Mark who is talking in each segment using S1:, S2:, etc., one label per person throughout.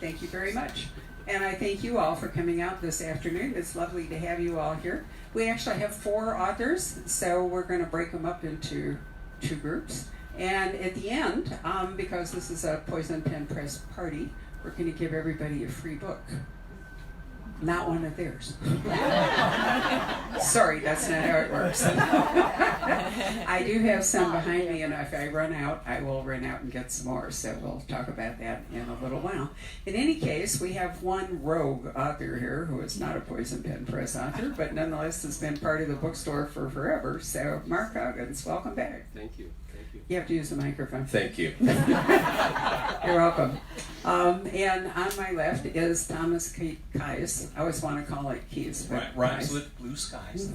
S1: Thank you very much. And I thank you all for coming out this afternoon. It's lovely to have you all here. We actually have 4 authors, so we're going to break them up into 2 groups. And at the end, because this is a Poison Pen Press party, we're going to give everybody a free book. Not one of theirs. Sorry, that's not how it works. I do have some behind me, and if I run out, I will run out and get some more, so we'll talk about that in a little while. In any case, we have one rogue author here who is not a Poison Pen Press author, but nonetheless has been part of the bookstore for forever. So, Mark Coggins, welcome back.
S2: Thank you.
S1: You have to use the microphone.
S2: Thank you.
S1: You're welcome. And on my left is Thomas Kies. I always want to call it Kies.
S3: Rhymes with blue skies.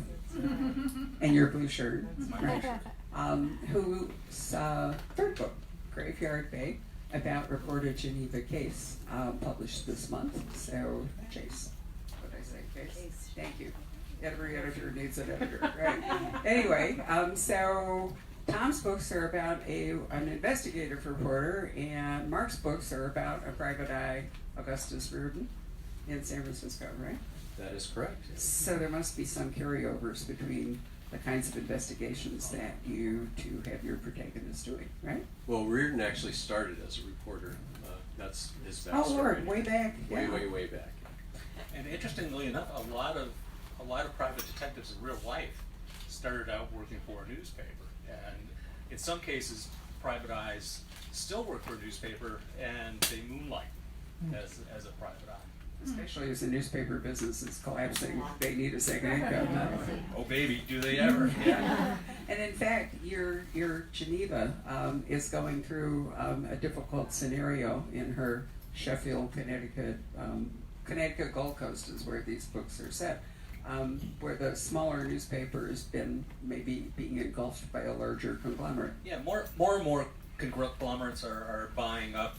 S1: And your blue shirt. Right. Whose third book, Graveyard Bay, about reported Geneva case, published this month. So, Chase. What did I say? Chase? Thank you. Every editor needs an editor, right? Anyway, so Tom's books are about an investigative reporter, and Mark's books are about a private eye, Augustus Reardon, in San Francisco, right?
S2: That is correct.
S1: So there must be some carryovers between the kinds of investigations that you two have your protagonists doing, right?
S2: Well, Reardon actually started as a reporter. That's his backstory.
S1: Oh, Lord, way back.
S2: Way back.
S3: And interestingly enough, a lot of private detectives in real life started out working for a newspaper. And in some cases, private eyes still work for a newspaper, and they moonlight as a private eye.
S1: Especially as the newspaper business is collapsing, they need a second income.
S3: Oh baby, do they ever? Yeah.
S1: And in fact, your Geneva is going through a difficult scenario in her Sheffield, Connecticut Gold Coast is where these books are set. Where the smaller newspaper has been maybe being engulfed by a larger conglomerate.
S3: Yeah, more and more conglomerates are buying up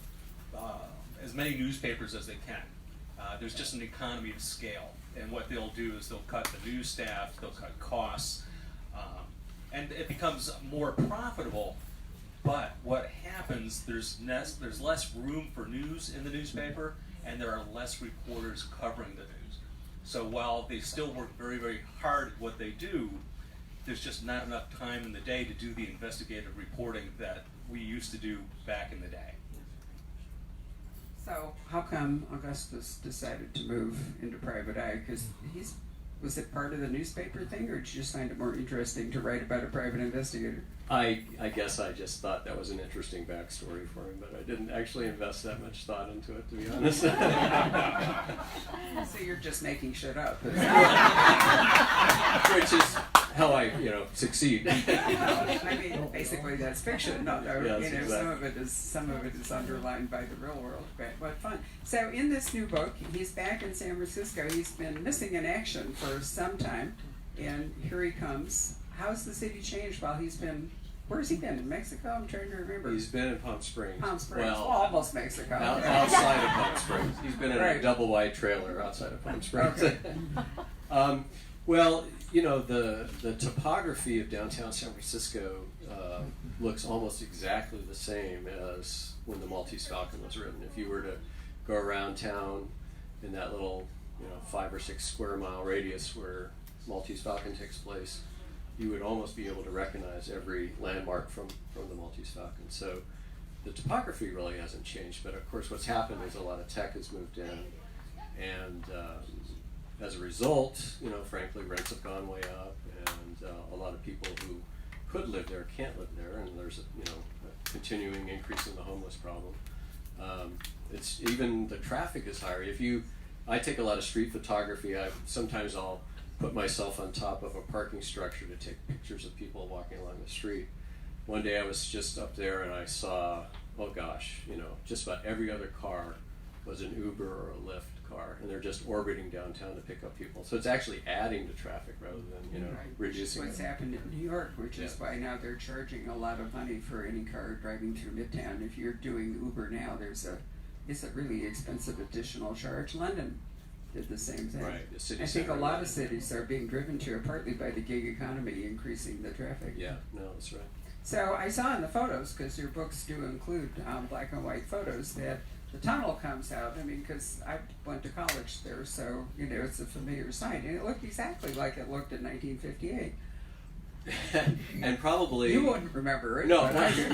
S3: as many newspapers as they can. There's just an economy of scale, and what they'll do is they'll cut the news staff, they'll cut costs, and it becomes more profitable. But what happens, there's less room for news in the newspaper, and there are less reporters covering the news. So while they still work very, very hard at what they do, there's just not enough time in the day to do the investigative reporting that we used to do back in the day.
S1: So how come Augustus decided to move into private eye? Because was it part of the newspaper thing, or did you just find it more interesting to write about a private investigator?
S2: I guess I just thought that was an interesting backstory for him, but I didn't actually invest that much thought into it, to be honest.
S1: So you're just making shit up.
S2: Which is how I, succeed.
S1: I mean, basically that's fiction. No,
S2: Yes, exactly.
S1: Some of it is underlined by the real world. But fun. So in this new book, he's back in San Francisco. He's been missing in action for some time, and here he comes. How's the city changed while he's been? Where's he been? In Mexico? I'm trying to remember.
S2: He's been in Palm Springs.
S1: Palm Springs.
S2: Well,
S1: almost Mexico.
S2: Outside of Palm Springs. He's been in a double wide trailer outside of Palm Springs.
S1: Okay.
S2: Well, the topography of downtown San Francisco looks almost exactly the same as when the Maltese Falcon was written. If you were to go around town in that little, 5 or 6 square mile radius where Maltese Falcon takes place, you would almost be able to recognize every landmark from the Maltese Falcon. So the topography really hasn't changed, but of course what's happened is a lot of tech has moved in, and as a result, frankly, rents have gone way up, and a lot of people who could live there can't live there, and there's a continuing increase in the homeless problem. It's even the traffic is higher. I take a lot of street photography. Sometimes I'll put myself on top of a parking structure to take pictures of people walking along the street. One day I was just up there and I saw, oh gosh, just about every other car was an Uber or a Lyft car, and they're just orbiting downtown to pick up people. So it's actually adding to traffic rather than reducing.
S1: What's happened in New York, which is why now they're charging a lot of money for any car driving through Midtown. If you're doing Uber now, it's a really expensive additional charge. London did the same thing.
S2: Right, the city
S1: I think a
S2: center,
S1: lot of cities are being driven to partly by the gig economy increasing the traffic.
S2: Yeah, no, that's right.
S1: So I saw in the photos, because your books do include black and white photos, that the tunnel comes out. I mean, because I went to college there, so you know it's a familiar sight, and it looked exactly like it looked in 1958.
S2: And probably
S1: You wouldn't remember it.
S2: No,
S1: but I do.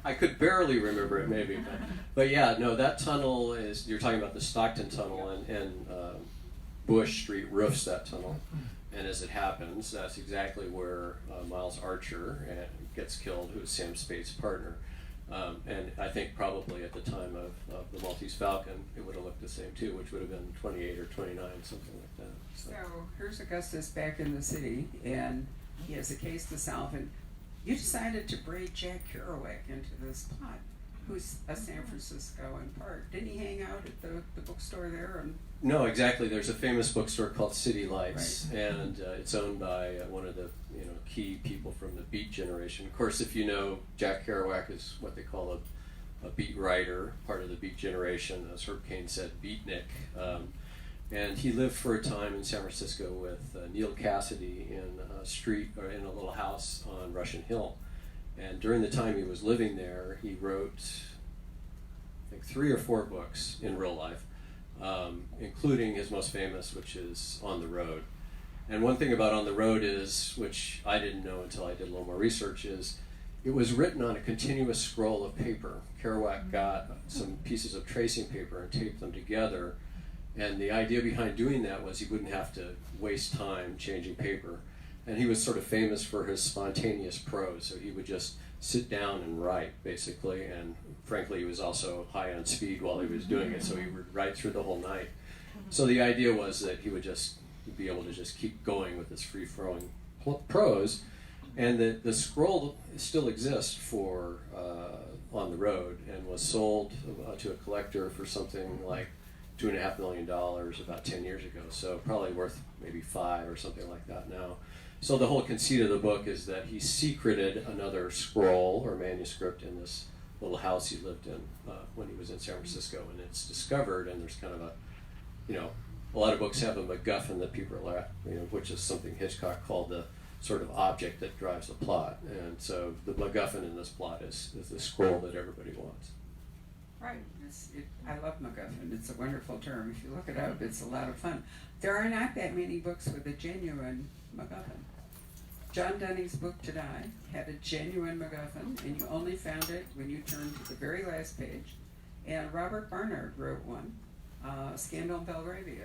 S2: I could barely remember it, maybe. But yeah, no, that tunnel is, you're talking about the Stockton Tunnel, and Bush Street roofs that tunnel. And as it happens, that's exactly where Miles Archer gets killed, who is Sam Spade's partner. And I think probably at the time of the Maltese Falcon, it would have looked the same too, which would have been 28 or 29, something like that.
S1: So here's Augustus back in the city, and he has a case to solve, and you decided to braid Jack Kerouac into this plot, who's a San Francisco in part. Didn't he hang out at the bookstore there? And
S2: No, exactly. There's a famous bookstore called City Lights, and it's owned by one of the key people from the Beat generation. Of course, if you know, Jack Kerouac is what they call a beat writer, part of the Beat generation, as Herb Cain said, beatnik. And he lived for a time in San Francisco with Neil Cassidy in a street or in a little house on Russian Hill. And during the time he was living there, he wrote, I think, 3 or 4 books in real life, including his most famous, which is On the Road. And one thing about On the Road is, which I didn't know until I did a little more research, is it was written on a continuous scroll of paper. Kerouac got some pieces of tracing paper and taped them together. And the idea behind doing that was he wouldn't have to waste time changing paper. And he was sort of famous for his spontaneous prose, so he would just sit down and write, basically. And frankly, he was also high on speed while he was doing it, so he would write through the whole night. So the idea was that he would just be able to just keep going with this free-flowing prose. And the scroll still exists for On the Road, and was sold to a collector for something like $2.5 million about 10 years ago, so probably worth maybe 5 or something like that now. So the whole conceit of the book is that he secreted another scroll or manuscript in this little house he lived in when he was in San Francisco, and it's discovered, and there's kind of a lot of books have a MacGuffin that people are which is something Hitchcock called the sort of object that drives the plot. And so the MacGuffin in this plot is the scroll that everybody wants.
S1: right, I love MacGuffin. It's a wonderful term. If you look it up, it's a lot of fun. There are not that many books with a genuine MacGuffin. John Dunning's Book to Die had a genuine MacGuffin, and you only found it when you turned to the very last page. And Robert Barnard wrote one, Scandal in Belgravia.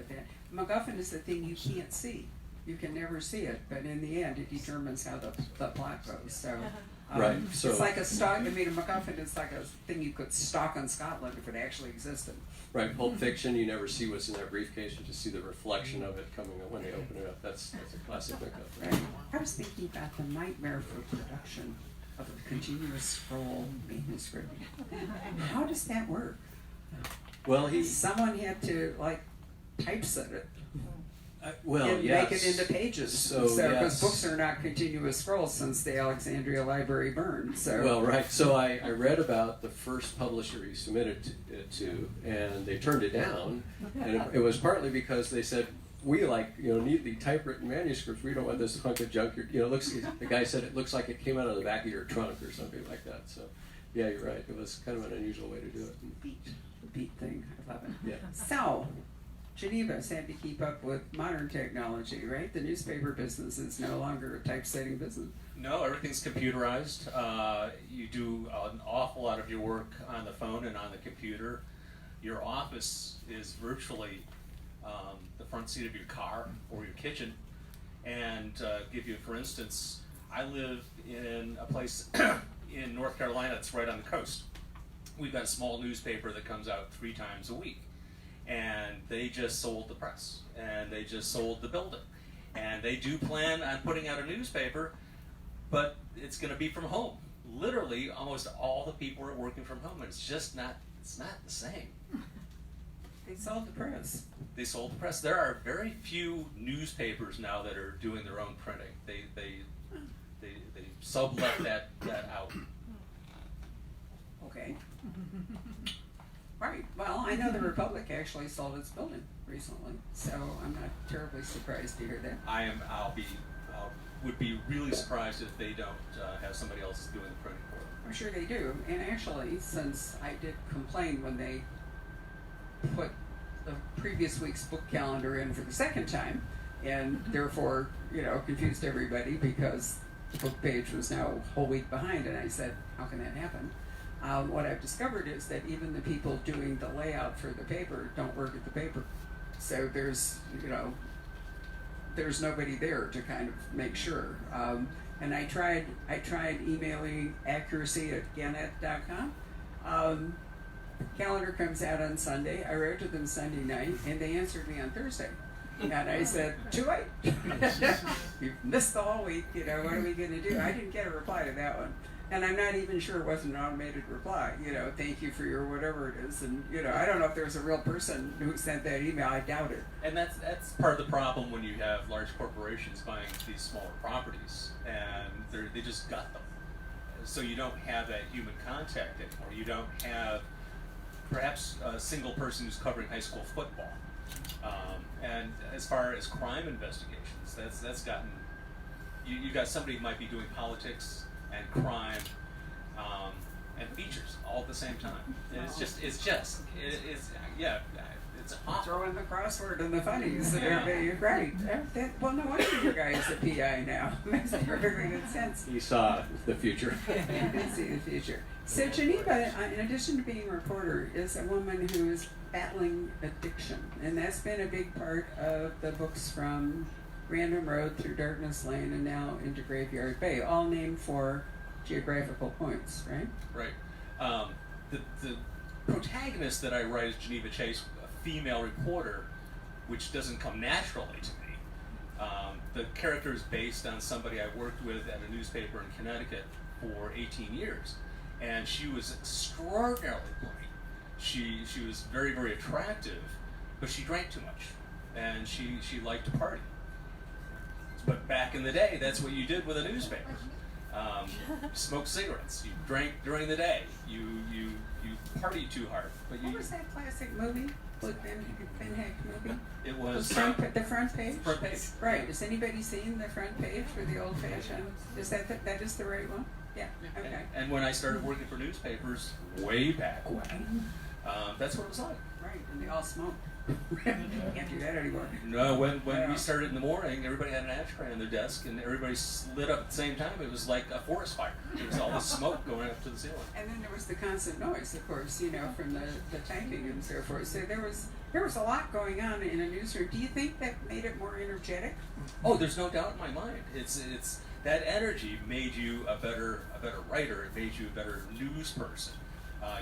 S1: MacGuffin is the thing you can't see. You can never see it, but in the end, it determines how the plot goes. So,
S2: Right. So
S1: it's like a stock. I mean, a MacGuffin is like a thing you could stock on Scotland if it actually existed.
S2: right, Pulp Fiction, you never see what's in that briefcase, you just see the reflection of it coming up when they open it up. That's a classic MacGuffin.
S1: Right. I was thinking about the nightmare for production of a continuous scroll manuscript. How does that work?
S2: Well,
S1: Someone had to typeset it and
S2: yes.
S1: make it into pages.
S2: So,
S1: because
S2: yes.
S1: books are not continuous scrolls since the Alexandria Library burned. So
S2: Well, right. So I read about the first publisher he submitted it to, and they turned it down. And it was partly because they said, we neatly typewritten manuscripts. We don't want this hunk of junk. The guy said it looks like it came out of the back of your trunk or something like that. So, yeah, you're right. It was kind of an unusual way to do it.
S1: the beat thing. I love it.
S2: Yeah.
S1: So, Geneva's had to keep up with modern technology, right? The newspaper business is no longer a typesetting business.
S3: No, everything's computerized. You do an awful lot of your work on the phone and on the computer. Your office is virtually the front seat of your car or your kitchen. And give you, for instance, I live in a place in North Carolina that's right on the coast. We've got a small newspaper that comes out 3 times a week. And they just sold the press, and they just sold the building. And they do plan on putting out a newspaper, but it's going to be from home. Literally, almost all the people are working from home, and it's not the same.
S1: They sold the press.
S3: They sold the press. There are very few newspapers now that are doing their own printing. They sublet that out.
S1: Okay. Right. Well, I know the Republic actually sold its building recently, so I'm not terribly surprised to hear that.
S3: Would be really surprised if they don't have somebody else doing the printing for them.
S1: I'm sure they do. And actually, since I did complain when they put the previous week's book calendar in for the second time, and therefore, confused everybody because the book page was now a whole week behind. And I said, how can that happen? What I've discovered is that even the people doing the layout for the paper don't work at the paper. So there's nobody there to kind of make sure. And I tried emailing accuracy@gannett.com. Calendar comes out on Sunday. I wrote to them Sunday night, and they answered me on Thursday. And I said, too late. You've missed the whole week. What are we going to do? I didn't get a reply to that one. And I'm not even sure it wasn't an automated reply. Thank you for your whatever it is. And, I don't know if there's a real person who sent that email. I doubt it.
S3: And that's part of the problem when you have large corporations buying these smaller properties, and they just gut them. So you don't have that human contact anymore. You don't have perhaps a single person who's covering high school football. And as far as crime investigations, that's gotten, you got somebody who might be doing politics and crime and features all at the same time. And it's hot.
S1: Throw in the crossword and the funnies. Yeah. You're right. Well, no wonder your guy is a PI now. Makes perfectly good sense.
S2: He saw the future.
S1: Yeah, he did see the future. So Geneva, in addition to being a reporter, is a woman who is battling addiction. And that's been a big part of the books from Random Road through Darkness Lane and now into Graveyard Bay, all named for geographical points, right?
S3: Right. The protagonist that I write is Geneva Chase, a female reporter, which doesn't come naturally to me. The character is based on somebody I worked with at a newspaper in Connecticut for 18 years. And she was extraordinarily bright. She was very, very attractive, but she drank too much. And she liked to party. But back in the day, that's what you did with a newspaper. Smoked cigarettes. You drank during the day. You partied too hard. But
S1: what was that classic movie? Ben Heck movie?
S3: It was
S1: the front page.
S3: Front page.
S1: Right. Has anybody seen the front page for the old-fashioned? Is that is the right one? Yeah. Okay.
S3: And when I started working for newspapers, way back when, that's what it was like.
S1: Right. And they all smoked. Can't do that anymore.
S3: No, when we started in the morning, everybody had an ashtray on their desk, and everybody lit up at the same time. It was like a forest fire. It was all the smoke going up to the ceiling.
S1: And then there was the constant noise, of course, from the typing and so forth. So there was a lot going on in a newsroom. Do you think that made it more energetic?
S3: Oh, there's no doubt in my mind. It's that energy made you a better writer. It made you a better news person.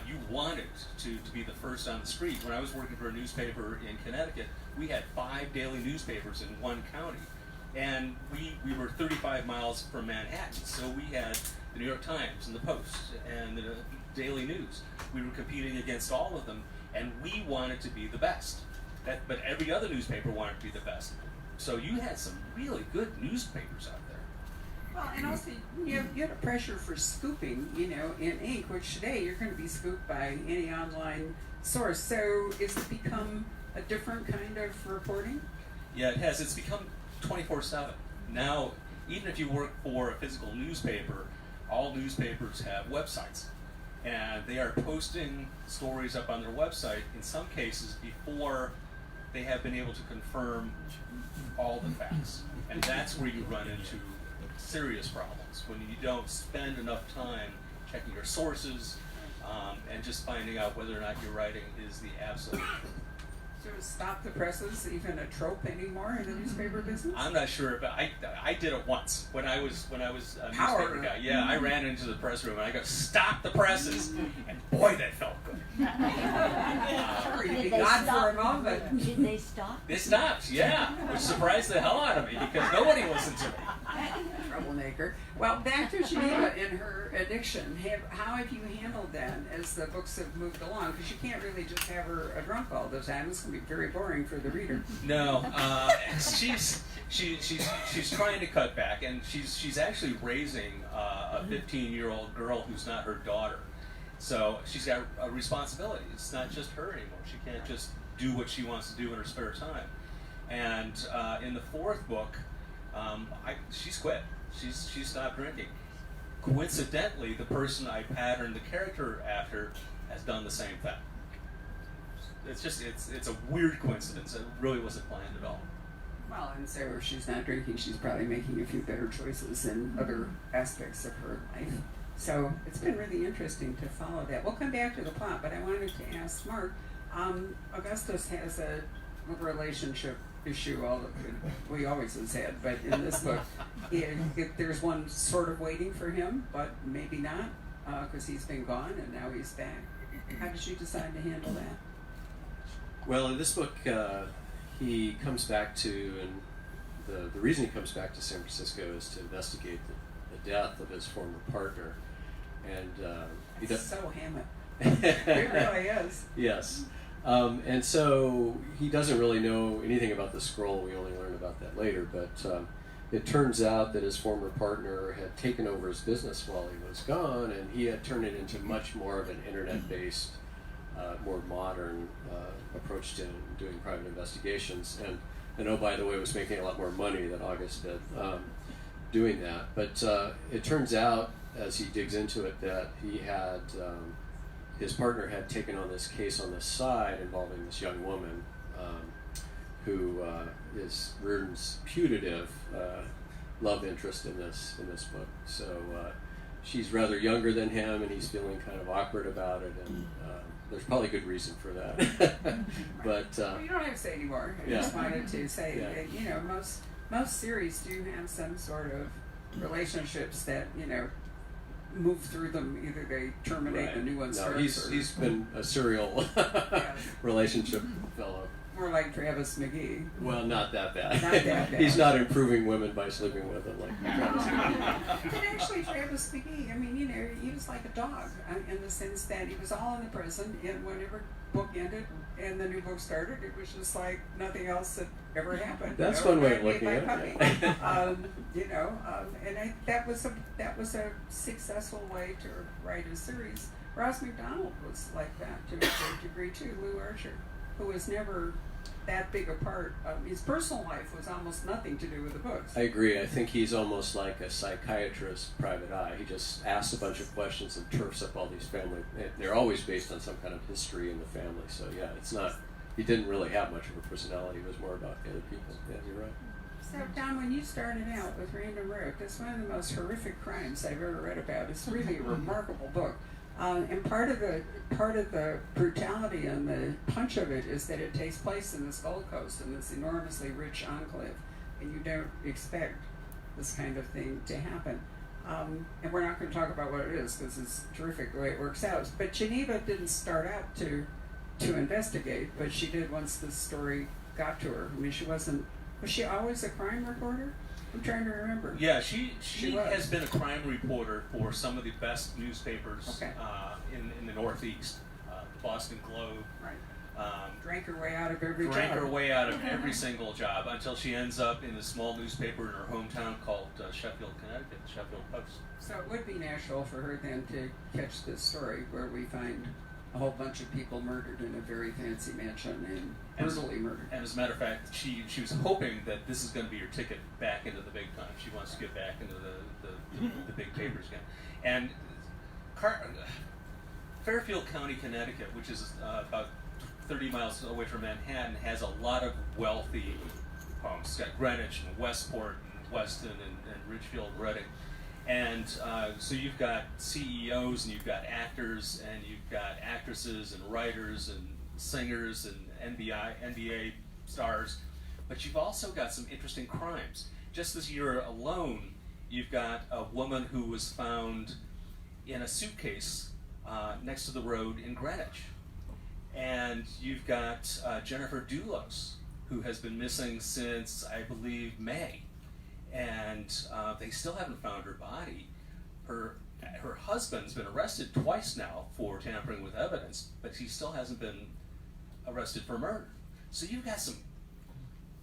S3: You wanted to be the first on the street. When I was working for a newspaper in Connecticut, we had 5 daily newspapers in one county. And we were 35 miles from Manhattan, so we had the New York Times and the Post and the Daily News. We were competing against all of them, and we wanted to be the best. But every other newspaper wanted to be the best. So you had some really good newspapers out there.
S1: Well, and also you had a pressure for scooping, in ink, which today you're going to be scooped by any online source. So has it become a different kind of reporting?
S3: Yeah, it has. It's become 24/7. Now, even if you work for a physical newspaper, all newspapers have websites. And they are posting stories up on their website, in some cases, before they have been able to confirm all the facts. And that's where you run into serious problems, when you don't spend enough time checking your sources and just finding out whether or not your writing is the absolute truth.
S1: So is stop the presses even a trope anymore in the newspaper business?
S3: I'm not sure, but I did it once when I was a
S1: Power.
S3: newspaper guy. Yeah, I ran into the press room and I go, "Stop the presses!" And boy, that felt good.
S1: Sure, you'd be gone for a moment.
S4: Did they stop?
S3: They stopped, yeah, which surprised the hell out of me because nobody listened to me.
S1: Troublemaker. Well, back to Geneva and her addiction. How have you handled that as the books have moved along? Because you can't really just have her a drunk all the time. It's going to be very boring for the reader.
S3: No, she's trying to cut back, and she's actually raising a 15-year-old girl who's not her daughter. So she's got a responsibility. It's not just her anymore. She can't just do what she wants to do in her spare time. And in the 4th book, she's quit. She's stopped drinking. Coincidentally, the person I patterned the character after has done the same thing. it's a weird coincidence. It really wasn't planned at all.
S1: Well, and so if she's not drinking, she's probably making a few better choices in other aspects of her life. So it's been really interesting to follow that. We'll come back to the plot, but I wanted to ask Mark, Augustus has a relationship issue, all we always has had, but in this book, there's one sort of waiting for him, but maybe not, because he's been gone and now he's back. How did you decide to handle that?
S2: Well, in this book, he comes back to, and the reason he comes back to San Francisco is to investigate the death of his former partner. And he does
S1: so Hammett. It really is.
S2: Yes. And so he doesn't really know anything about the scroll. We only learn about that later. But it turns out that his former partner had taken over his business while he was gone, and he had turned it into much more of an internet-based, more modern approach to doing private investigations. And oh, by the way, was making a lot more money than August did doing that. But it turns out, as he digs into it, that he had his partner had taken on this case on the side involving this young woman who is Reardon's putative love interest in this book. So she's rather younger than him, and he's feeling kind of awkward about it, and there's probably good reason for that. But
S1: well, you don't have to say anymore. I just wanted to say that most series do have some sort of relationships that move through them. Either they terminate, the new one starts.
S2: He's been a serial relationship fellow.
S1: More like Travis McGee.
S2: Well, not that bad.
S1: Not that bad.
S2: He's not improving women by sleeping with them like Travis McGee.
S1: But actually, Travis McGee, I mean, he was like a dog in the sense that he was all in the prison, and whenever book ended and the new book started, it was just like nothing else had ever happened.
S2: That's one way of looking at it.
S1: And that was a successful way to write a series. Ross MacDonald was like that to a great degree too. Lou Archer, who was never that big a part of his personal life, was almost nothing to do with the books.
S2: I agree. I think he's almost like a psychiatrist private eye. He just asks a bunch of questions and turfs up all these family. They're always based on some kind of history in the family. So yeah, it's not. He didn't really have much of a personality. It was more about the other people. Yeah, you're right.
S1: So Don, when you started out with Random Rook, it's one of the most horrific crimes I've ever read about. It's really a remarkable book. And part of the brutality and the punch of it is that it takes place in this Gold Coast, in this enormously rich enclave, and you don't expect this kind of thing to happen. And we're not going to talk about what it is because it's terrific the way it works out. But Geneva didn't start out to investigate, but she did once the story got to her. I mean, was she always a crime reporter? I'm trying to remember.
S3: Yeah, she has been a crime reporter for some of the best newspapers in the Northeast. The Boston Globe.
S1: Right. Drank her way out of every job.
S3: Drank her way out of every single job until she ends up in a small newspaper in her hometown called Sheffield, Connecticut, Sheffield Post.
S1: So it would be natural for her then to catch this story where we find a whole bunch of people murdered in a very fancy mansion and brutally murdered.
S3: And as a matter of fact, she was hoping that this is going to be her ticket back into the big time. She wants to get back into the big papers again. And Fairfield County, Connecticut, which is about 30 miles away from Manhattan, has a lot of wealthy homes. It's got Greenwich and Westport and Weston and Ridgefield, Reading. And so you've got CEOs and you've got actors and you've got actresses and writers and singers and NBA stars, but you've also got some interesting crimes. Just this year alone, you've got a woman who was found in a suitcase next to the road in Greenwich. And you've got Jennifer Dulos, who has been missing since, I believe, May. And they still haven't found her body. Her husband's been arrested twice now for tampering with evidence, but he still hasn't been arrested for murder. So you've got some,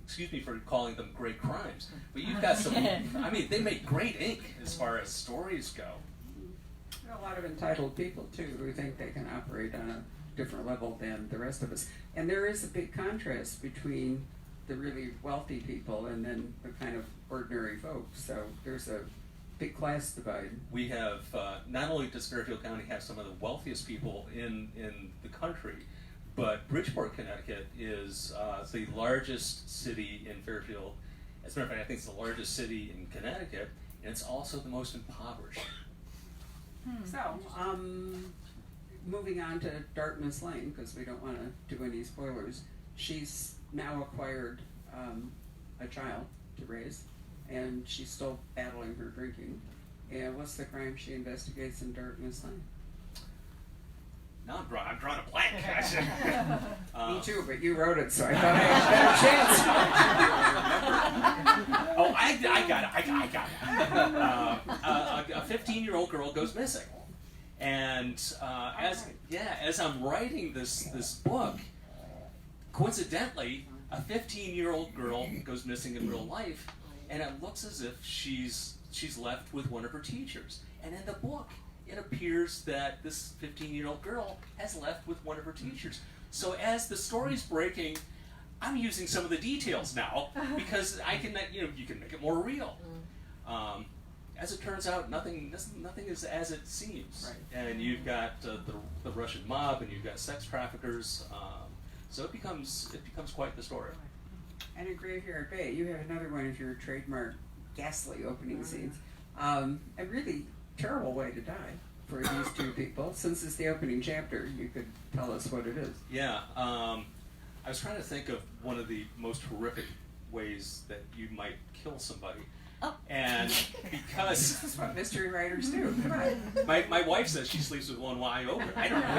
S3: excuse me for calling them great crimes, but you've got some, I mean, they make great ink as far as stories go.
S1: A lot of entitled people, too, who think they can operate on a different level than the rest of us. And there is a big contrast between the really wealthy people and then the kind of ordinary folks. So there's a big class divide.
S3: We have, not only does Fairfield County have some of the wealthiest people in the country, But Bridgeport, Connecticut is the largest city in Fairfield. As a matter of fact, I think it's the largest city in Connecticut, and it's also the most impoverished.
S1: So, moving on to Dartmouth Lane, because we don't want to do any spoilers. She's now acquired a child to raise, and she's still battling her drinking. And what's the crime she investigates in Dartmouth Lane?
S3: Now I'm drawing a blank.
S1: Me too, but you wrote it, so I thought I had a chance.
S3: Oh, I got it. A 15-year-old girl goes missing, and as I'm writing this book, coincidentally, a 15-year-old girl goes missing in real life, and it looks as if she's left with one of her teachers. And in the book, it appears that this 15-year-old girl has left with one of her teachers. So as the story's breaking, I'm using some of the details now because I can, you can make it more real. As it turns out, nothing is as it seems.
S1: Right.
S3: And you've got the Russian mob, and you've got sex traffickers. So it becomes quite the story.
S1: And in Graveyard Bay, you have another one of your trademark ghastly opening scenes. A really terrible way to die for these two people. Since it's the opening chapter, you could tell us what it is.
S3: Yeah, I was trying to think of one of the most horrific ways that you might kill somebody. And because
S1: This is what mystery writers do. Come on.
S3: my wife says she sleeps with one eye open. I don't know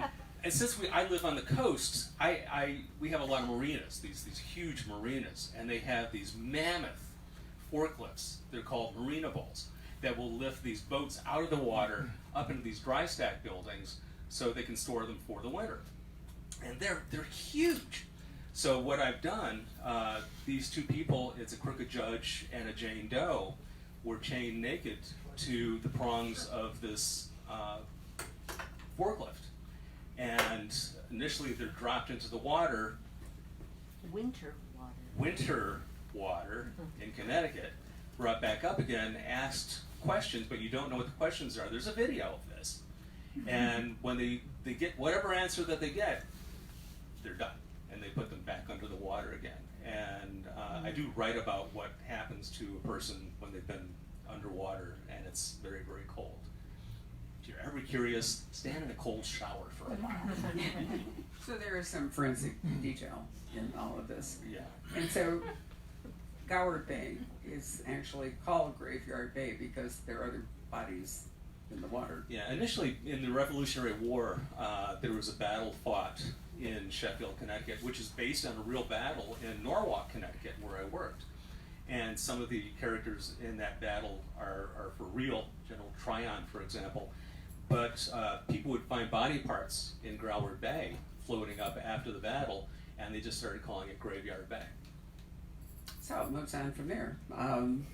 S3: why. And since I live on the coast, we have a lot of marinas, these huge marinas, and they have these mammoth forklifts. They're called marina bulls that will lift these boats out of the water up into these dry stack buildings so they can store them for the winter. And they're huge. So what I've done, these two people, it's a crooked judge and a Jane Doe, were chained naked to the prongs of this forklift. And initially they're dropped into the water.
S4: Winter
S3: water in Connecticut, brought back up again, asked questions, but you don't know what the questions are. There's a video of this. And when they get whatever answer that they get, they're done. And they put them back under the water again. And I do write about what happens to a person when they've been underwater and it's very, very cold. If you're ever curious, stand in a cold shower for a while.
S1: So there is some forensic detail in all of this.
S3: Yeah.
S1: And so Goward Bay is actually called Graveyard Bay because there are other bodies in the water.
S3: Yeah, initially in the Revolutionary War, there was a battle fought in Sheffield, Connecticut, which is based on a real battle in Norwalk, Connecticut, where I worked. And some of the characters in that battle are for real, General Tryon, for example. But people would find body parts in Goward Bay floating up after the battle, and they just started calling it Graveyard Bay.
S1: So it moves on from there.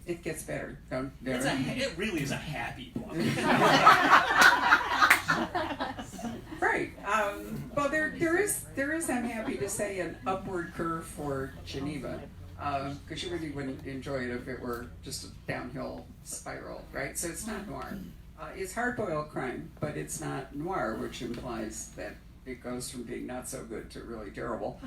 S1: It gets better.
S3: It really is a happy book.
S1: Right. Well, there is, I'm happy to say, an upward curve for Geneva, because you really wouldn't enjoy it if it were just a downhill spiral, right? So it's not noir. It's hard-boiled crime, but it's not noir, which implies that it goes from being not so good to really terrible.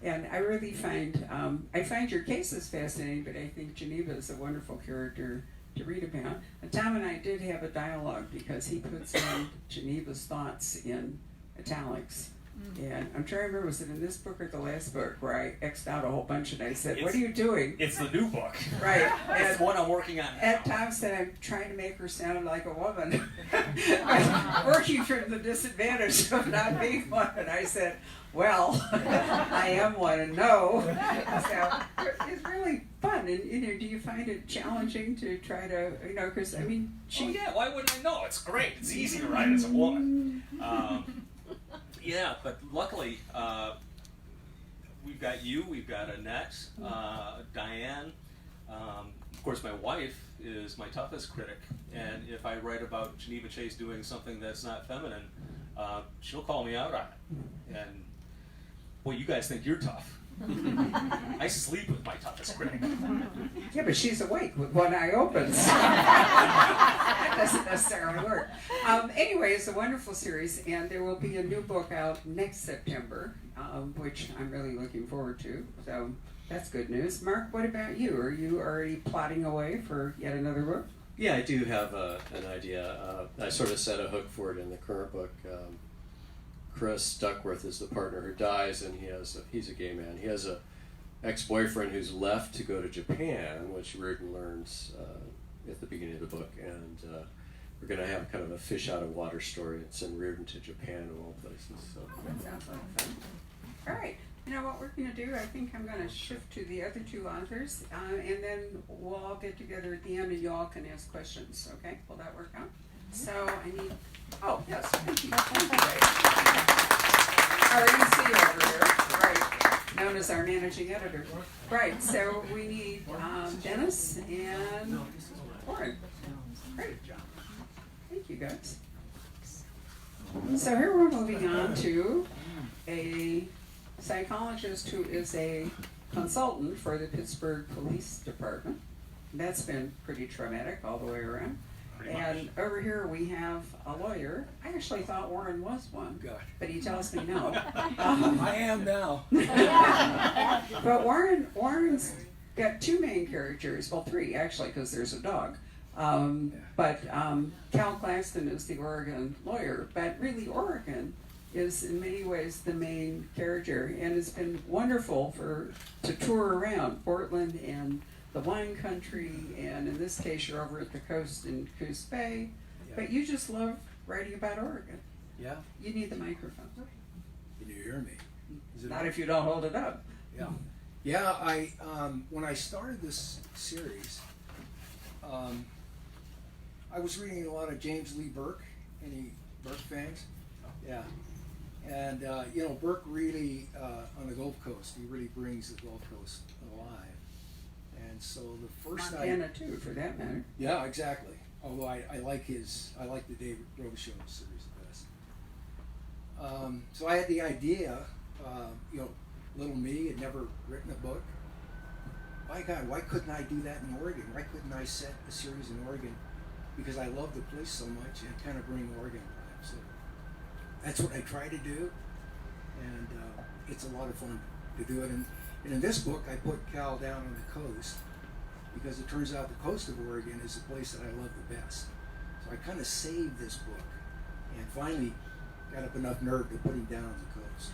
S1: And I really find, I find your cases fascinating, but I think Geneva is a wonderful character to read about. And Tom and I did have a dialogue because he puts in Geneva's thoughts in italics. And I'm trying to remember, was it in this book or the last book where I X'd out a whole bunch and I said, what are you doing?
S3: It's the new book.
S1: Right.
S3: It's the one I'm working on now.
S1: And Tom said, I'm trying to make her sound like a woman. I'm working from the disadvantage of not being one. And I said, well, I am one, and no. So it's really fun. And do you find it challenging to try to, because, I mean,
S3: Oh yeah, why wouldn't I know? It's great. It's easy to write as a woman. Yeah, but luckily, we've got you, we've got Annette, Diane. Of course, my wife is my toughest critic, and if I write about Geneva Chase doing something that's not feminine, she'll call me out on it. And boy, you guys think you're tough. I sleep with my toughest critic.
S1: Yeah, but she's awake with one eye open. So that doesn't necessarily work. Anyway, it's a wonderful series, and there will be a new book out next September, which I'm really looking forward to. So that's good news. Mark, what about you? Are you already plotting away for yet another book?
S2: Yeah, I do have an idea. I sort of set a hook for it in the current book. Chris Duckworth is the partner who dies, and he's a gay man. He has a ex-boyfriend who's left to go to Japan, which Reardon learns at the beginning of the book, and we're going to have kind of a fish out of water story and send Reardon to Japan of all places. So.
S1: Oh, that sounds like fun. All right. You know what we're going to do? I think I'm going to shift to the other two authors, and then we'll all get together at the end, and you all can ask questions. Okay? Will that work out? So I need. Oh yes. Thank you. Our MC over here, right? Known as our managing editor. Right. So we need Dennis and Warren. Great. Thank you guys. So here we're moving on to a psychologist who is a consultant for the Pittsburgh Police Department. That's been pretty traumatic all the way around. And over here we have a lawyer. I actually thought Warren was one, but he tells me no.
S5: I am now.
S1: But Warren's got two main characters, well three actually, because there's a dog. But Cal Claxton is the Oregon lawyer, but really Oregon is in many ways the main character, and it's been wonderful to tour around Portland and the wine country, and in this case you're over at the coast in Coos Bay, but you just love writing about Oregon.
S5: Yeah.
S1: You need the microphone.
S5: Can you hear me? Is it
S1: Not
S5: on?
S1: if you don't hold it up.
S5: Yeah. Yeah, I when I started this series, I was reading a lot of James Lee Burke. Any Burke fans? Yeah. And you know, Burke really on the Gulf Coast, he really brings the Gulf Coast alive. And so the first
S1: Montana too, for that matter.
S5: yeah, exactly. Although I like the David Robichaux series the best. So I had the idea, you know, little me had never written a book. My God, why couldn't I do that in Oregon? Why couldn't I set a series in Oregon? Because I love the place so much and kind of bring Oregon alive. So that's what I try to do, and it's a lot of fun to do it. And in this book, I put Cal down on the coast because it turns out the coast of Oregon is the place that I love the best. So I kind of saved this book and finally got up enough nerve to put him down on the coast.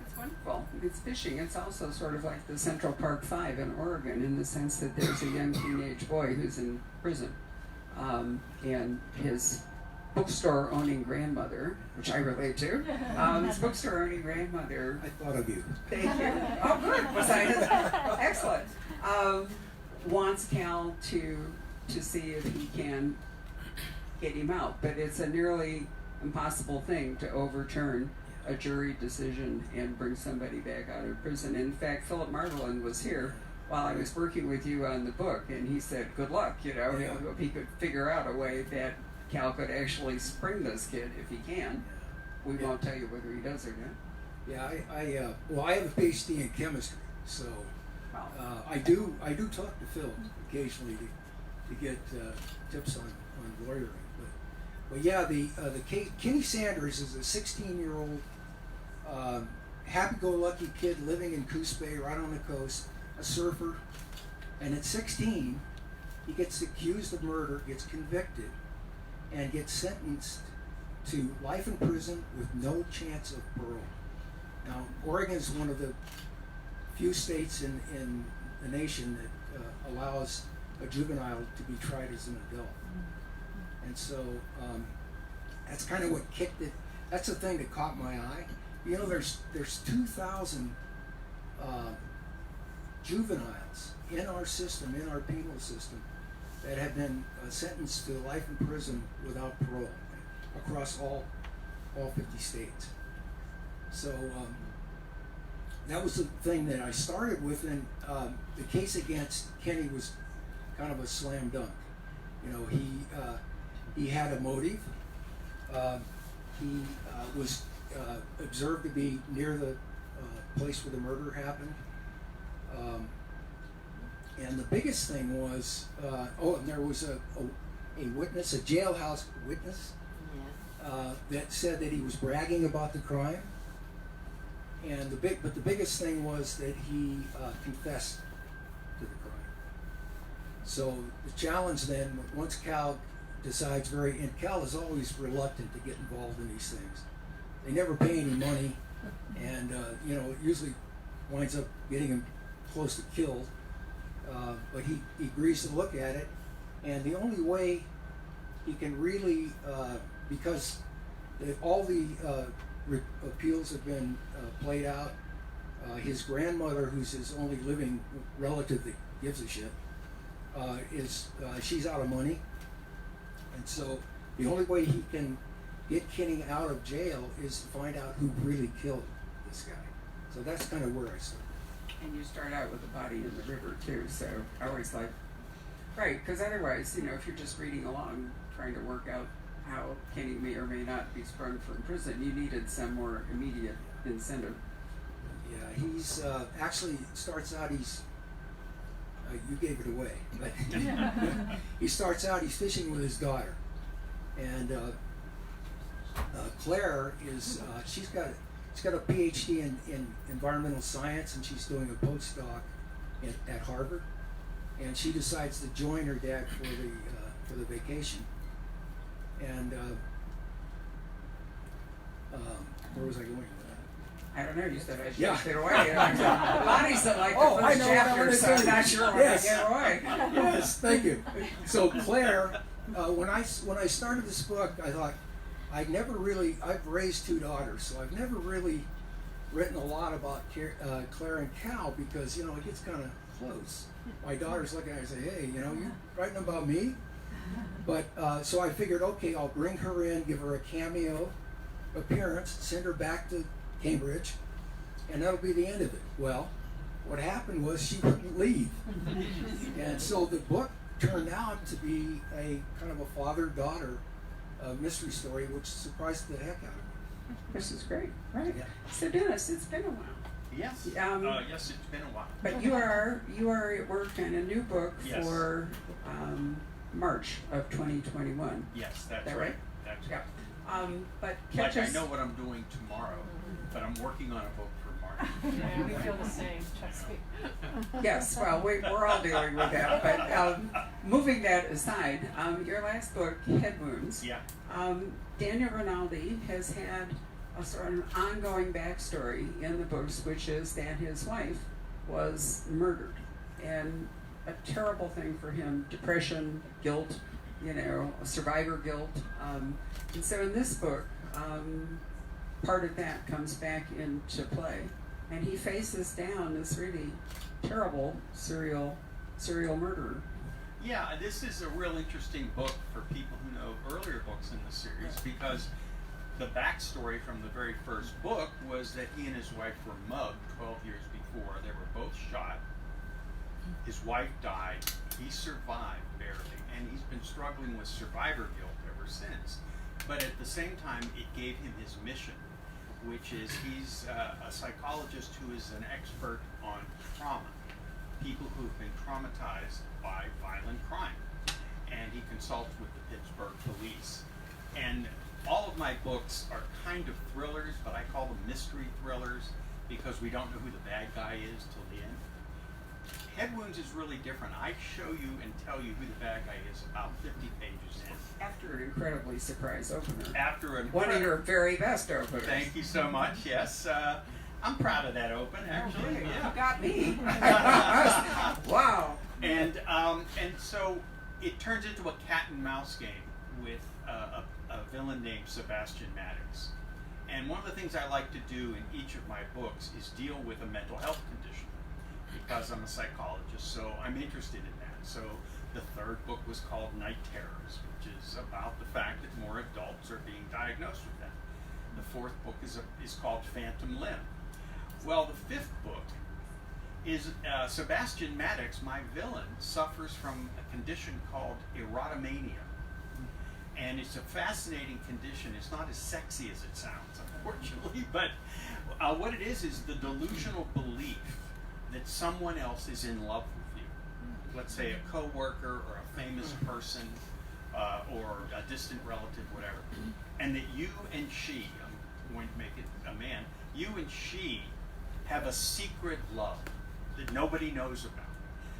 S1: It's wonderful. It's fishing. It's also sort of like the Central Park Five in Oregon in the sense that there's a young teenage boy who's in prison, and his bookstore owning grandmother, which I relate to, his bookstore owning grandmother.
S5: I thought of you.
S1: Thank you. Oh, good. Was I excellent? Wants Cal to see if he can get him out, but it's a nearly impossible thing to overturn a jury decision and bring somebody back out of prison. In fact, Philip Margolin was here while I was working with you on the book, and he said, "Good luck." You know, if he could figure out a way that Cal could actually spring this kid if he can. We won't tell you whether he does or not.
S5: Yeah, well, I have a PhD in chemistry, so I do talk to Phil occasionally to get tips on lawyering. But yeah, the Kenny Sanders is a 16-year-old happy-go-lucky kid living in Coos Bay, right on the coast, a surfer, and at 16, he gets accused of murder, gets convicted, and gets sentenced to life in prison with no chance of parole. Now, Oregon is one of the few states in the nation that allows a juvenile to be tried as an adult. And so that's kind of what kicked it. That's the thing that caught my eye. You know, there's 2,000 juveniles in our system, in our penal system, that have been sentenced to life in prison without parole across all 50 states. So that was the thing that I started with, and the case against Kenny was kind of a slam dunk. You know, he had a motive. He was observed to be near the place where the murder happened. And the biggest thing was, and there was a witness, a jailhouse witness, that said that he was bragging about the crime. And but the biggest thing was that he confessed to the crime. So the challenge then, once Cal decides and Cal is always reluctant to get involved in these things. They never pay any money, and it usually winds up getting him close to killed. But he agrees to look at it, and the only way he can really, because all the appeals have been played out, his grandmother, who's his only living relative that gives a shit, she's out of money, and so the only way he can get Kinney out of jail is to find out who really killed this guy. So that's kind of where I started.
S1: And you start out with the body in the river too, so I always like, right, because otherwise, if you're just reading along trying to work out how Kenny may or may not be sprung from prison, you needed some more immediate incentive.
S5: Yeah, he's actually starts out, you gave it away, but he starts out, he's fishing with his daughter, and Claire is, she's got a PhD in environmental science, and she's doing a postdoc at Harvard, and she decides to join her dad for the vacation. And where was I going with that?
S1: I don't know, you said I should
S5: Yeah.
S1: get away. Lonnie said like the
S5: Oh, I
S1: first
S5: know what I
S1: chapter,
S5: wanna
S1: so I'm
S5: do.
S1: not sure when
S5: Yes.
S1: I get away.
S5: Yes, thank you. So Claire, when I started this book, I thought I've raised two daughters, so I've never really written a lot about Claire and Cal, because it gets kind of close. My daughters look at it and say, "Hey, you writing about me?" But so I figured, okay, I'll bring her in, give her a cameo appearance, send her back to Cambridge, and that'll be the end of it. Well, what happened was she wouldn't leave, and so the book turned out to be a kind of a father-daughter mystery story, which surprised the heck out of me.
S1: This is great, right?
S5: Yeah.
S1: So Dennis, it's been a while.
S3: Yes. Yes, it's been a while.
S1: But you are at work on a new book
S3: Yes.
S1: for March of 2021.
S3: Yes, that's
S1: That
S3: right.
S1: right?
S3: That's
S1: Yeah.
S3: right.
S1: But
S3: Like,
S1: catch
S3: I
S1: us.
S3: know what I'm doing tomorrow, but I'm working on a book for March.
S4: Yeah, we feel the same, trust me.
S1: Yes, well, we're all dealing with that. But moving that aside, your last book, Head Wounds.
S3: Yeah.
S1: Daniel Rinaldi has had a sort of ongoing backstory in the books, which is that his wife was murdered, and a terrible thing for him, depression, guilt, survivor guilt. And so in this book, part of that comes back into play, and he faces down this really terrible serial murderer.
S3: Yeah, this is a real interesting book for people who know earlier books in the series, because the backstory from the very first book was that he and his wife were mugged 12 years before. They were both shot. His wife died. He survived barely, and he's been struggling with survivor guilt ever since. But at the same time, it gave him his mission, which is he's a psychologist who is an expert on trauma, people who've been traumatized by violent crime, and he consults with the Pittsburgh police. And all of my books are kind of thrillers, but I call them mystery thrillers because we don't know who the bad guy is till the end. Head Wounds is really different. I show you and tell you who the bad guy is about 50 pages in.
S1: After an incredibly surprise opener.
S3: After
S1: One of your very best openers.
S3: Thank you so much. Yes, I'm proud of that open. Actually,
S1: You
S3: yeah.
S1: got me. Wow.
S3: And so it turns into a cat and mouse game with a villain named Sebastian Maddox. And one of the things I like to do in each of my books is deal with a mental health condition, because I'm a psychologist, so I'm interested in that. So the third book was called Night Terrors, which is about the fact that more adults are being diagnosed with that. The fourth book is called Phantom Limb. Well, the fifth book is Sebastian Maddox, my villain, suffers from a condition called erotomania. And it's a fascinating condition. It's not as sexy as it sounds, unfortunately, but
S6: What it is the delusional belief that someone else is in love with you. Let's say a coworker or a famous person or a distant relative, whatever. And that you and she, I'm going to make it a man, you and she have a secret love that nobody knows about.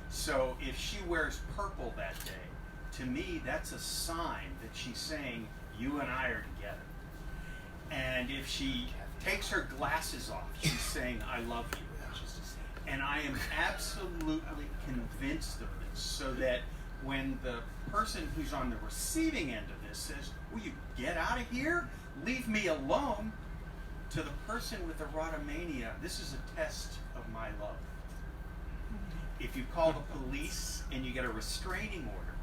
S6: So if she wears purple that day, to me that's a sign that she's saying, you and I are together. And if she takes her glasses off, she's saying, I love you. And I am absolutely convinced of this, so that when the person who's on the receiving end of this says, will you get out of here? Leave me alone. To the person with erotomania, this is a test of my love. If you call the police and you get a restraining order,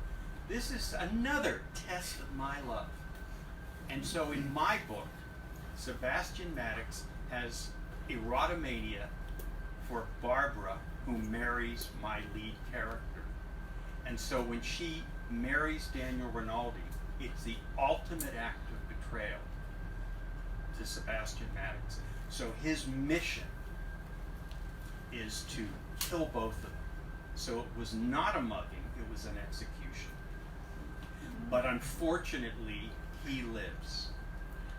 S6: this is another test of my love. And so in my book, Sebastian Maddox has erotomania for Barbara, who marries my lead character. And so when she marries Daniel Rinaldi, it's the ultimate act of betrayal to Sebastian Maddox. So his mission is to kill both of them. So it was not a mugging, it was an execution. But unfortunately, he lives.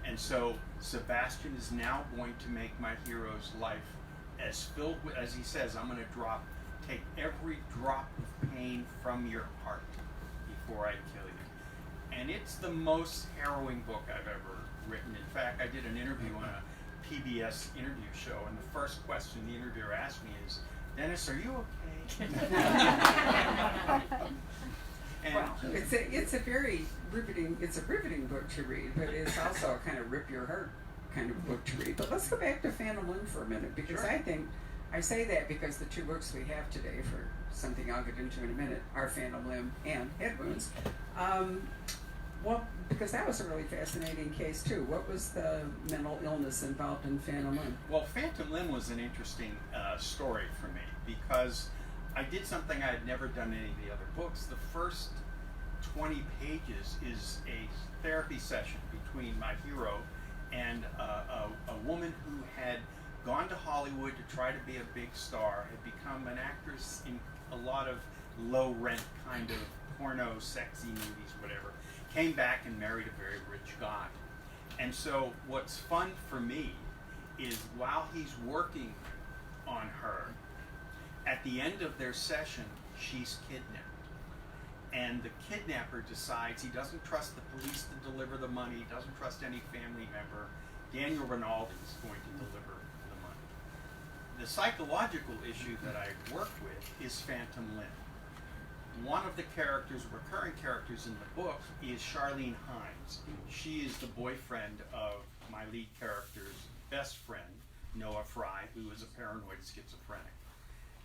S6: And so Sebastian is now going to make my hero's life as filled with, as he says, I'm going to take every drop of pain from your heart before I kill you. And it's the most harrowing book I've ever written. In fact, I did an interview on a PBS interview show, and the first question the interviewer asked me is, Dennis, are you okay? And
S1: Well, it's a very riveting book to read, but it's also a kind of rip your heart kind of book to read. But let's go back to Phantom Limb for a minute, because
S6: Sure.
S1: I say that because the two books we have today, for something I'll get into in a minute, are Phantom Limb and Head Wounds. Well, because that was a really fascinating case too. What was the mental illness involved in Phantom Limb?
S6: Well, Phantom Limb was an interesting story for me, because I did something I had never done in any of the other books. The first 20 pages is a therapy session between my hero and a woman who had gone to Hollywood to try to be a big star, had become an actress in a lot of low-rent kind of porno, sexy movies, whatever, came back and married a very rich guy. And so what's fun for me is while he's working on her, at the end of their session, she's kidnapped. And the kidnapper decides he doesn't trust the police to deliver the money, he doesn't trust any family member. Daniel Rinaldi is going to deliver the money. The psychological issue that I work with is Phantom Limb. One of the recurring characters in the book is Charlene Hines. She is the boyfriend of my lead character's best friend, Noah Fry, who is a paranoid schizophrenic,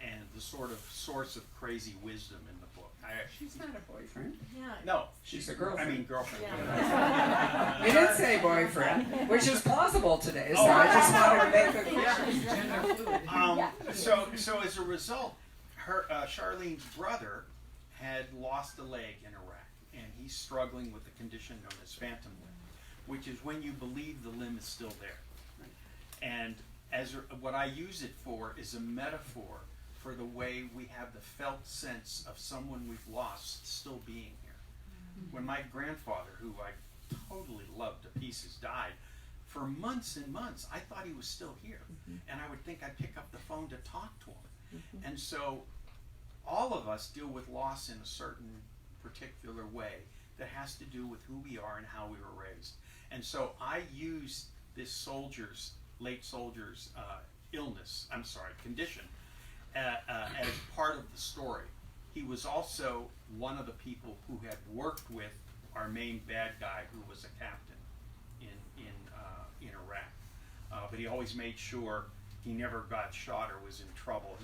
S6: and the sort of source of crazy wisdom in the book.
S1: She's not a boyfriend.
S6: No,
S1: She's a girlfriend.
S6: I mean girlfriend.
S4: Yeah.
S1: You did say boyfriend, which is plausible today, so I just wanted to make a
S6: So as a result, her Charlene's brother had lost a leg in Iraq, and he's struggling with the condition known as phantom limb, which is when you believe the limb is still there. And what I use it for is a metaphor for the way we have the felt sense of someone we've lost still being here. When my grandfather, who I totally loved to pieces, died, for months and months I thought he was still here. And I would think I'd pick up the phone to talk to him. And so all of us deal with loss in a certain particular way that has to do with who we are and how we were raised. And so I use this late soldier's condition as part of the story. He was also one of the people who had worked with our main bad guy, who was a captain in Iraq. But he always made sure he never got shot or was in trouble.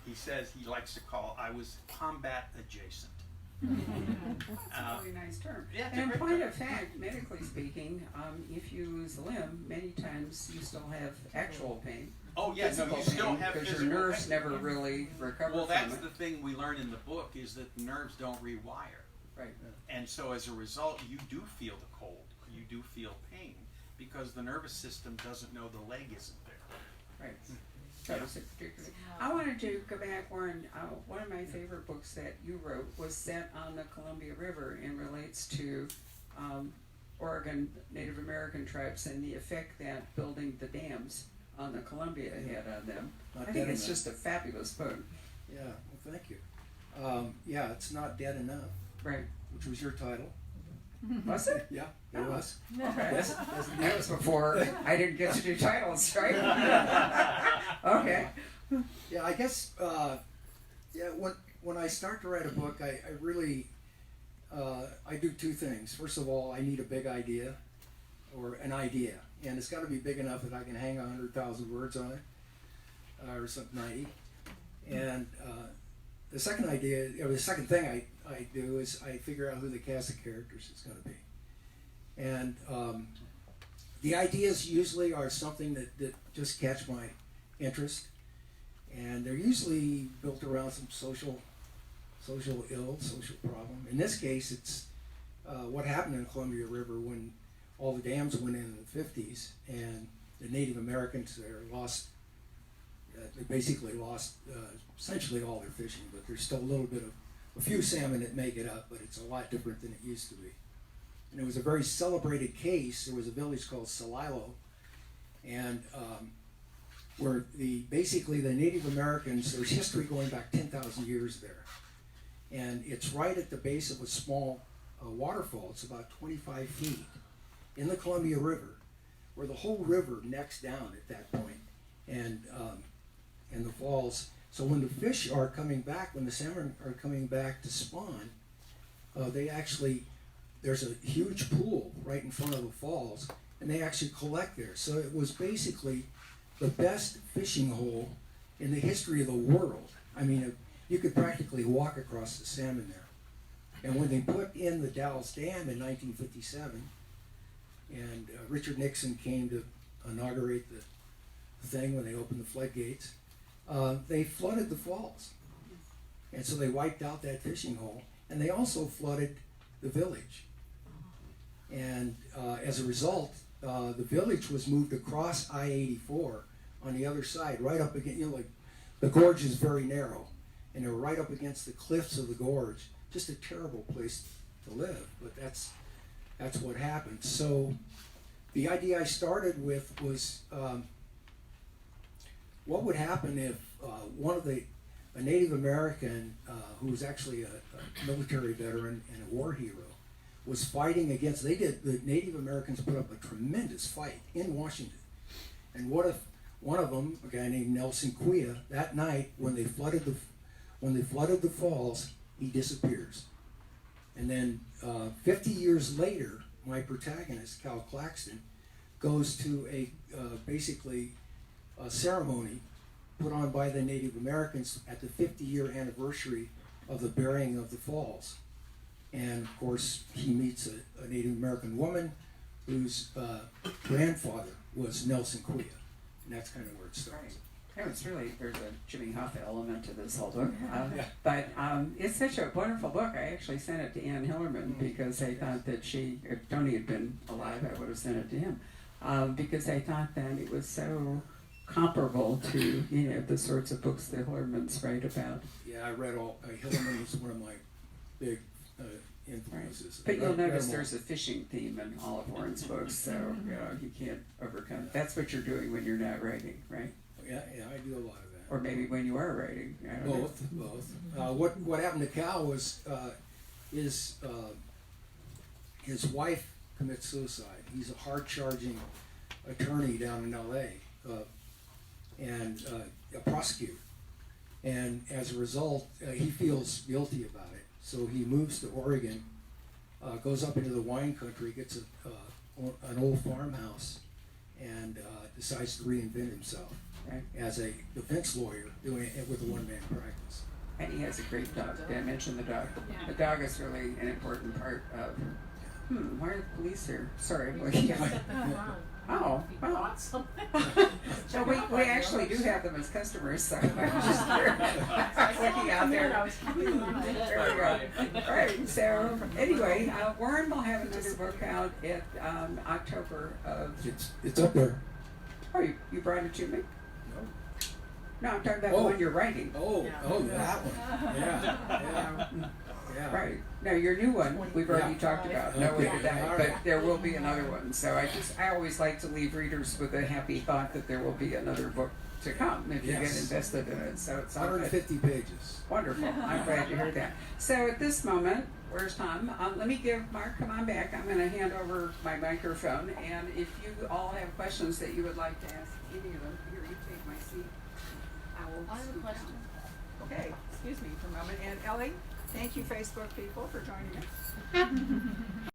S6: He says he likes to call, I was combat adjacent.
S1: That's a really nice term.
S6: Yeah,
S1: And in point of fact, medically speaking, if you lose a limb, many times you still have actual pain.
S6: Oh yeah, no,
S1: Physical
S6: you still
S1: pain,
S6: have
S1: because
S6: physical
S1: your nerves
S6: pain.
S1: never really recover
S6: Well,
S1: from
S6: that's
S1: it.
S6: the thing we learn in the book, is that the nerves don't rewire.
S1: Right.
S6: And so as a result, you do feel the cold, you do feel pain, because the nervous system doesn't know the leg isn't there.
S1: That was it particularly. I wanted to go back, Warren. One of my favorite books that you wrote was set on the Columbia River and relates to Oregon Native American tribes and the effect that building the dams on the Columbia had on them.
S5: Not
S1: I think
S5: dead
S1: it's
S5: enough.
S1: just a fabulous book.
S5: Yeah, well, thank you. Yeah, it's not dead enough,
S1: Right.
S5: which was your title.
S1: Was it?
S5: Yeah, it was.
S1: Okay.
S5: Yes,
S1: That was before I didn't get to do titles, right? Okay.
S5: Yeah, I guess. Yeah, when I start to write a book, I really I do two things. First of all, I need a big idea, or an idea, and it's got to be big enough that I can hang 100,000 words on it, or something 90. And the second idea, or the second thing I do is I figure out who the cast of characters is going to be, and the ideas usually are something that just catch my interest. And they're usually built around some social ill, social problem. In this case, it's what happened in the Columbia River when all the dams went in the 50s, and the Native Americans there lost, they basically lost essentially all their fishing, but there's still a few salmon that make it up, but it's a lot different than it used to be. And it was a very celebrated case. There was a village called Celilo, and where basically the Native Americans, there's history going back 10,000 years there. And it's right at the base of a small waterfall. It's about 25 feet in the Columbia River, where the whole river necks down at that point, and the falls. So when the fish are coming back, when the salmon are coming back to spawn, there's a huge pool right in front of the falls, and they actually collect there. So it was basically the best fishing hole in the history of the world. I mean, you could practically walk across the salmon there. And when they put in the Dalles Dam in 1957, and Richard Nixon came to inaugurate the thing when they opened the floodgates, they flooded the falls. And so they wiped out that fishing hole, and they also flooded the village. And as a result, the village was moved across I-84 on the other side, right up against, like the gorge is very narrow, and they're right up against the cliffs of the gorge. Just a terrible place to live, but that's what happened. So the idea I started with was what would happen if a Native American who was actually a military veteran and a war hero was fighting against, the Native Americans put up a tremendous fight in Washington. And what if one of them, a guy named Nelson Quia, that night when they flooded the falls, he disappears. And then 50 years later, my protagonist, Cal Claxton, goes to basically a ceremony put on by the Native Americans at the 50-year anniversary of the burying of the falls. And of course, he meets a Native American woman whose grandfather was Nelson Quia. And that's kind of where it starts.
S1: Yeah, there's a Jimmy Hoffa element to this whole book. But it's such a wonderful book. I actually sent it to Ann Hillerman because I thought that if Tony had been alive, I would have sent it to him. Because I thought that it was so comparable to, the sorts of books that Hillerman's write about.
S5: Yeah, I read Hillerman was one of my big influences.
S1: But you'll notice there's a fishing theme in all of Warren's books, so you can't overcome it. That's what you're doing when you're not writing, right?
S5: Yeah, I do a lot of that.
S1: Or maybe when you are writing. I don't know.
S5: Both. What happened to Cal was his wife commits suicide. He's a hard-charging attorney down in L.A. And a prosecutor. And as a result, he feels guilty about it. So he moves to Oregon, goes up into the wine country, gets an old farmhouse, and decides to reinvent himself as a defense lawyer doing it with a one-man practice.
S1: And he has a great dog. Did I mention the dog? The dog is really an important part of, why are the police here? Sorry. Oh,
S4: You bought something?
S1: So we actually do have them as customers, so I'm just looking out there. There we go. Right, so anyway, Warren will have another book out at October of...
S5: It's up there.
S1: Oh, you brought it to me?
S5: No.
S1: No, I'm talking about the
S5: Oh.
S1: one you're writing.
S5: Oh,
S4: Yeah.
S5: oh, that one. Yeah, yeah.
S1: Right. Now, your new one, we've already
S5: Yeah.
S1: talked about, No Way to
S5: Okay.
S1: Die,
S5: All
S1: but
S5: right.
S1: there will be another one. So I always like to leave readers with a happy thought that there will be another book to come if you get
S5: Yes.
S1: invested in it. So it's all good.
S5: 150 pages.
S1: Wonderful. I'm glad to hear that. So at this moment, where's Tom? Let me give Mark, come on back. I'm going to hand over my microphone. And if you all have questions that you would like to ask any of them, here, you take my seat.
S4: I have a
S1: scoot
S4: question.
S1: down. Okay, excuse me for a moment. And Ellie, thank you, Facebook people, for joining us.